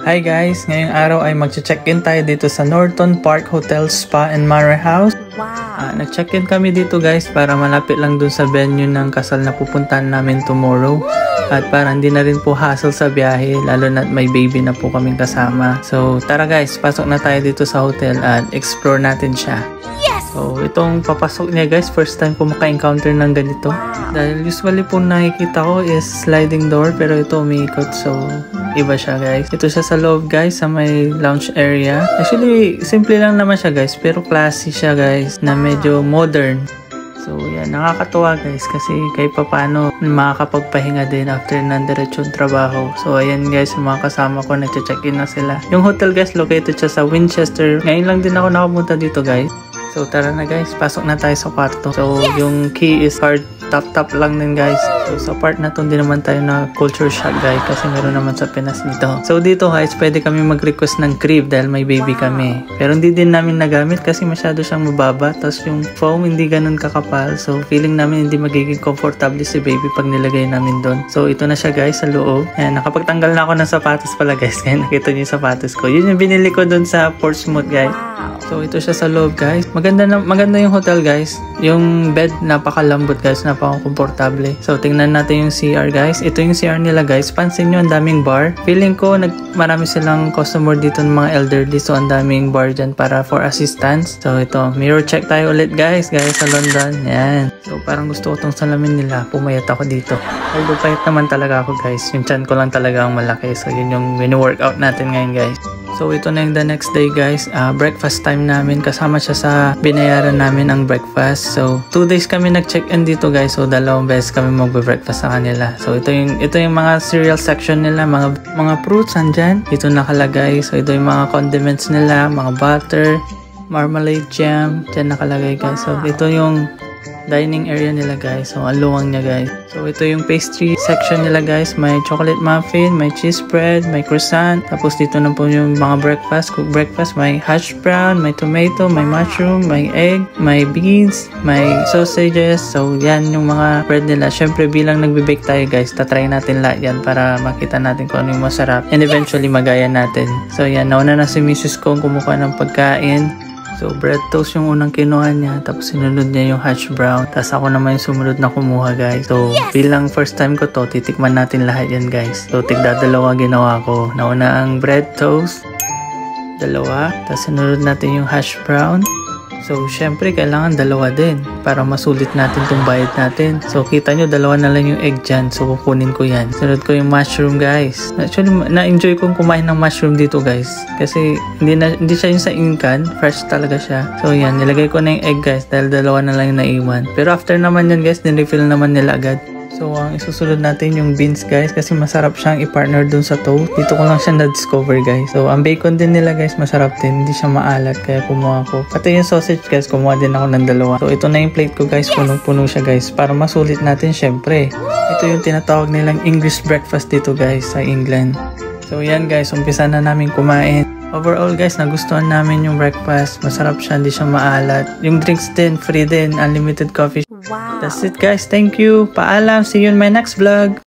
Hi guys! Ngayong araw ay mag-check-in tayo dito sa Norton Park Hotel Spa and Manor House. Wow! Nag-check-in kami dito guys para malapit lang dun sa venue ng kasal na pupuntahan namin tomorrow. At para hindi na rin po hassle sa biyahe, lalo na may baby na po kaming kasama. So tara guys, pasok na tayo dito sa hotel at explore natin siya. So, itong papasok niya guys, first time ko maka-encounter ng ganito. Dahil usually po nakikita ko is sliding door, pero ito umiikot. So, iba siya guys. Ito siya sa loob guys, sa may lounge area. Actually, simple lang naman siya guys, pero classy siya guys, na medyo modern. So, yan, nakakatuwa guys kasi kahit papano makakapagpahinga din after ng diretsyon trabaho. So, ayan guys, mga kasama ko, nagche-check-in na sila. Yung hotel guys, located siya sa Winchester. Ngayon lang din ako nakapunta dito guys. So tara na guys, pasok na tayo sa kwarto. So yung key is hard tap lang din guys. So sa part na to hindi naman tayo na culture shock guys kasi meron naman sa Pinas dito. So dito guys, pwede kami mag-request ng crib dahil may baby kami. Pero hindi din namin nagamit kasi masyado siyang mababa. Tapos yung foam hindi ganun kakapal. So feeling namin hindi magiging comfortable si baby pag nilagay namin doon. So ito na siya guys sa loob. Ayan, nakapagtanggal na ako ng sapatos pala guys. Kaya nakita niyo yung sapatos ko. Yun yung binili ko doon sa Portsmouth guys. So ito siya sa loob guys. Maganda yung hotel guys. Yung bed napakalambot guys, napaka-komportable. So tingnan natin yung CR guys. Ito yung CR nila guys. Pansin nyo ang daming bar. Feeling ko marami silang customer dito ng mga elderly. So ang daming bar dyan para for assistance. So ito, mirror check tayo ulit guys sa London. Yan. So parang gusto ko tong salamin nila. Pumayat ako dito. Although payat naman talaga ako guys. Yung chan ko lang talaga ang malaki. So yun yung mini-workout natin ngayon guys. So ito na yung the next day guys, breakfast time namin, kasama siya sa binayaran namin ang breakfast. So 2 days kami nag-check-in dito guys, so 2 beses kami magbe-breakfast sa kanila. So ito yung mga cereal section nila, mga fruits andyan, ito nakalagay. So ito yung mga condiments nila, mga butter, marmalade jam, dyan nakalagay guys. So ito yung dining area nila guys. So ang luwang niya guys. So ito yung pastry section nila guys. May chocolate muffin, may cheese bread, may croissant. Tapos dito na po yung mga breakfast, cooked breakfast. May hash brown, may tomato, may mushroom, may egg, may beans, may sausages. So yan yung mga bread nila. Syempre bilang nagbe-bake tayo guys, tatry natin lahat yan para makita natin kung ano yung masarap. And eventually magaya natin. So yan, nauna na si Mrs. Kong kumukuha ng pagkain. So, bread toast yung unang kinuha niya. Tapos, sinunod niya yung hash brown. Tapos, ako naman yung sumunod na kumuha, guys. So, bilang first time ko to, titikman natin lahat yan, guys. So, tigdadalawa ginawa ko. Nauna ang bread toast. 2. Tapos, sinunod natin yung hash brown. So, syempre, kailangan 2 din para masulit natin itong bayad natin. So, kita nyo, 2 na lang yung egg dyan. So, kukunin ko yan. Sunod ko yung mushroom, guys. Actually, na-enjoy kong kumain ng mushroom dito, guys. Kasi, hindi siya yung sa inkan. Fresh talaga siya. So, yan. Nilagay ko na yung egg, guys. Dahil 2 na lang yung naiwan. Pero after naman yan, guys, nirefill naman nila agad. So, ang isusunod natin yung beans guys kasi masarap siyang i-partner dun sa toast. Dito ko lang siya na-discover guys. So, ang bacon din nila guys masarap din. Hindi siya maalat kaya kumuha ko. Pati yung sausage guys, kumuha din ako ng 2. So, ito na yung plate ko guys. Punong-puno siya guys. Para masulit natin syempre. Ito yung tinatawag nilang English breakfast dito guys sa England. So, yan guys. Umpisa na namin kumain. Overall guys, nagustuhan namin yung breakfast. Masarap siya, hindi siya maalat. Yung drinks din, free din, unlimited coffee. Wow. That's it guys, thank you. Paalam, see you in my next vlog.